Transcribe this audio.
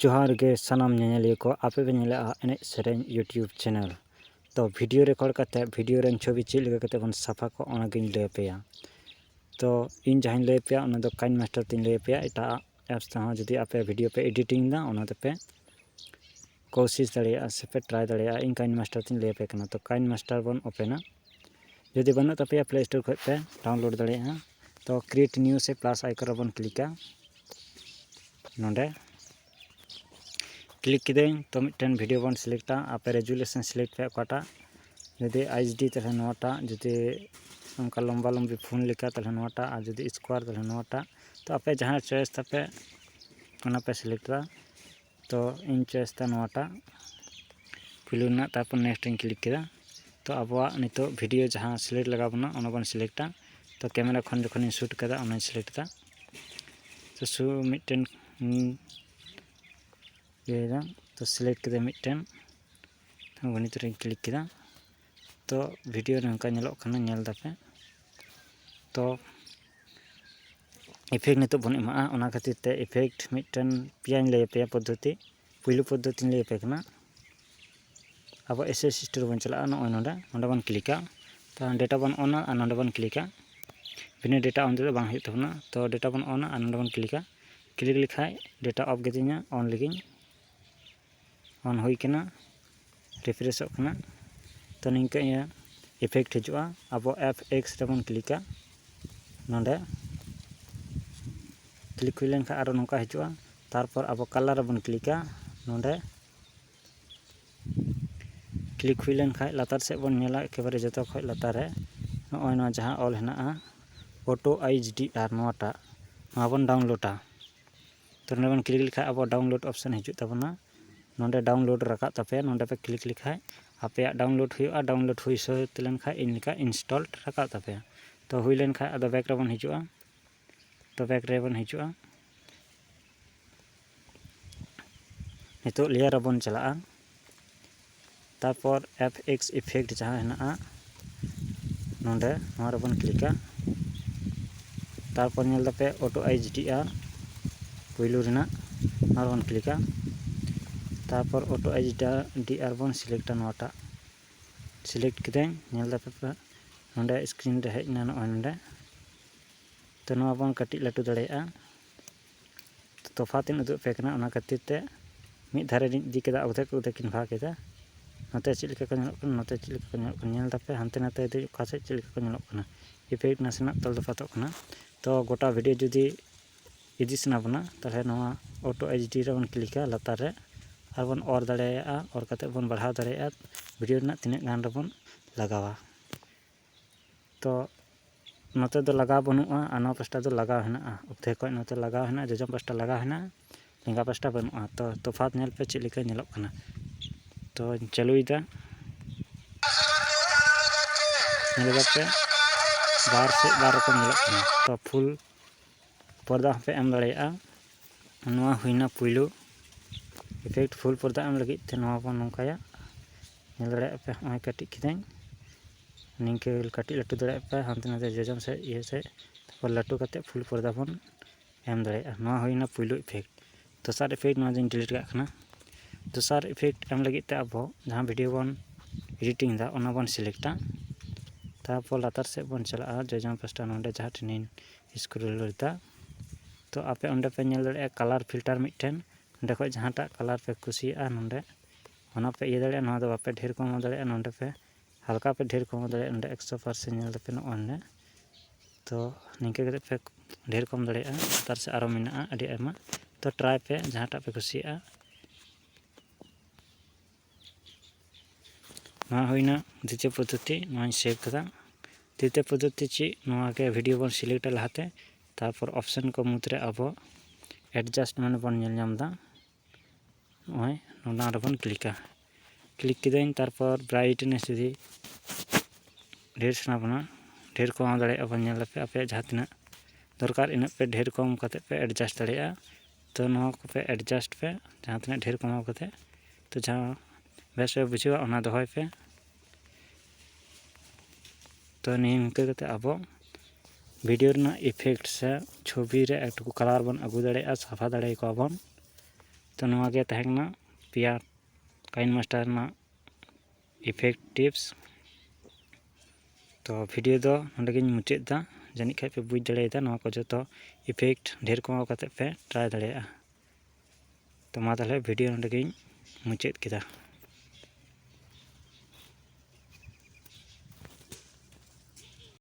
जोहार गे सानाम नेनेलिया को आपे पे नेले एने सेरेन यूट्यूब चैनल तो वीडियो रिकॉर्ड करते वीडियो रेन छवि चेक लगा करते बन साफा को ओना गिन ले पेया तो इन जहां ले पेया ओना दो काइनमास्टर तीन ले पेया एटा एप्स ता जदी आपे वीडियो पे एडिटिंग दा ओना ते पे कोशिश दाड़िया से पे ट्राई दाड़िया इन काइनमास्टर तीन ले पे कना तो काइनमास्टर बन ओपन जदी बनो तपेया प्ले स्टोर खो पे डाउनलोड दाड़िया तो क्रिएट न्यू से प्लस आइकन बन क्लिका नोंडे क्लिक किदें तो मिट्टन वीडियो बन सिलेक्टा आपे रेजुलेशन सिलेक्ट पे काटा जदि एचडी तले नोटा जदि उनका लंबा लंबी फोन लिखा तले नोटा और जदि स्क्वायर तले नोटा तो आपे जहां चॉइस तापे ओना पे सिलेक्टा तो इन चॉइस ता नोटा फिलुना तापर नेक्स्ट इन क्लिक किदा तो अबवा नितो वीडियो जहां सिलेक्ट लगा बना ओना बन सिलेक्टा तो कैमरा खन जखन शूट कदा ओना सिलेक्ट दा तो सु मिट्टन ये तो सिलेक्ट के मिट्टन गणित रे क्लिक किदा तो वीडियो नंका नेलोक खाना नेल दापे तो इफेक्ट नितो बन एमा ओना खातिर ते इफेक्ट मिट्टन पियान ले पे पद्धति पहिलो पद्धति ले पे कना अब एसएस सिस्टर बन चला न ओनडा ओंडा बन क्लिका तो डेटा बन ओना और नोंडा बन क्लिका बिना डेटा ऑन दे बांग हित तबना तो डेटा बन ओना और नोंडा बन क्लिका क्लिक लिखाय डेटा ऑफ गेदिना ऑन लगिन ऑन हुई कना रिफ्रेश कना तो निंका इफेक्ट हिजुआ अब F(X) रे बन क्लिका नोंडे क्लिक हुई लेन खा आरो नोंका हिजुआ तारपर अब कलर रे बन क्लिका नोंडे क्लिक हुई लेन खा लातार से बन नेला एकेबारे जतो खय लातार रे नय न जहां ऑल हेना ऑटो HDR नोटा मा बन डाउनलोडा तो नोंडे बन क्लिक लिखा अब डाउनलोड ऑप्शन हिजु तबना नोंडे डाउनलोड रखा तपे नोंडे पे क्लिक लिखा आपे डाउनलोड हुई सहित लेन खा इनका इंस्टॉल रखा तपे तो हुई लेन खा अद बैक रे बन हिजुआ तो बैक रे बन हिजुआ नितो लेयर बन चला तारपर F(X) इफेक्ट जहां हेना नोंडे नोआ रे बन क्लिका तारपर नेल दपे ऑटो HDR पहिलो रेना नोआ बन क्लिका तारपर ऑटो HDR बन सिलेक्टा नोटा सिलेक्ट किदें नेल दपे नोंडे स्क्रीन रे हेजना नोंडे तो नोआ बन कटी लटू दाड़ेया तो तफात इन उदु पे कना ओना खातिर ते मिद धारे इदी केदा उदे किन भाग केदा नोते चिल लेका नेलक कना नोते चिल लेका नेलक कना नेल दपे हानते नाते इदि खासे चिल लेका नेलक कना इफेक्ट नासेना तल दफातक कना तो गोटा वीडियो जुदी इदि सना बना ताले नोआ ऑटो HD रे बन क्लिका लातार रे और बन और दाड़ेया और कते बन बढ़ाव दाड़ेया वीडियो ना तिने गान रे बन लगावा तो नोते दो लगा बनुआ आनो पास्टा दो लगा हेना उथे को नोते लगा हेना जजम पास्टा लगा हेना लेंगा पास्टा बनुआ तो तफात नेल पे चिल लेका नेलक कना तो चालुइदा नेलगा पे बार से बार को नेलक कना तो फुल पर्दा पे एम दाड़ेया नोआ हुइना पुइलो इफेक्ट फुल पर्दा एम लगी ते नोआ बन नोंकाया नेल दाड़ेया पे ओय कटी किदें निंके कटी लटू दाड़ेया पे हांते नाते जजम से ये से तापर लटू कते फुल पर्दा बन एम दाड़ेया नोआ हुइना पुइलो इफेक्ट दोसार इफेक्ट नोआ दिन डिलीट का खना दोसार इफेक्ट एम लगी ते अब जहां वीडियो बन एडिटिंग दा ओना बन सिलेक्टा तापर लातार से बन चला जजम पास्टा नोंडे जहां टिनिन स्क्रॉल दा तो आपे ओंडे पे नेल दाड़ेया कलर फिल्टर मिटन ओंडे खय जहांटा कलर पे कुसिया नोंडे ओना पे ये दाड़ेया नोआ दो आपे ढेर कम दाड़ेया नोंडे पे हल्का पे ढेर कम दाड़ेया ओंडे 100% नेल दपे नोंडे तो निंके कते पे ढेर कम दाड़ेया तार से आरो मेना अडी आयमा तो ट्राई पे जहांटा पे कुसिया नोआ होइना द्वितीय पद्धति नोआ सेव कदा तृतीय पद्धति ची नोआ के वीडियो बन सिलेक्ट लहाते तारपर ऑप्शन को मुद्रे अब एडजस्टमेंट बन नेल नामदा ओय नोंडा रे बन क्लिका क्लिक किदें तारपर ब्राइटनेस जदी ढेर सना बना ढेर कम दाड़ेया बन नेल पे आपे जहां तिना दरकार इन पे ढेर कम कते पे एडजस्ट दाड़ेया तो नोआ को पे एडजस्ट पे जहां तिना ढेर कम कते तो जहां बेस पे बुझेवा ओना दोहय पे तो निंके कते अब वीडियो रेना इफेक्ट से छवि रे एक कलर बन अगु दाड़ेया साफा दाड़े को बन तो नवा गे तहें कना पेया काइनमास्टर रना इफेक्ट टिप्स। तो वीडियो दो नोंडेगिन मुचादा। जानिक खाइ पे बुझ दाड़ेदा नवा को जो इफेक्ट ढेर कमाव काते पे ट्राई दाड़ेया। तो मा ताहले वीडियो नोंडेगिन मुचाद केदा।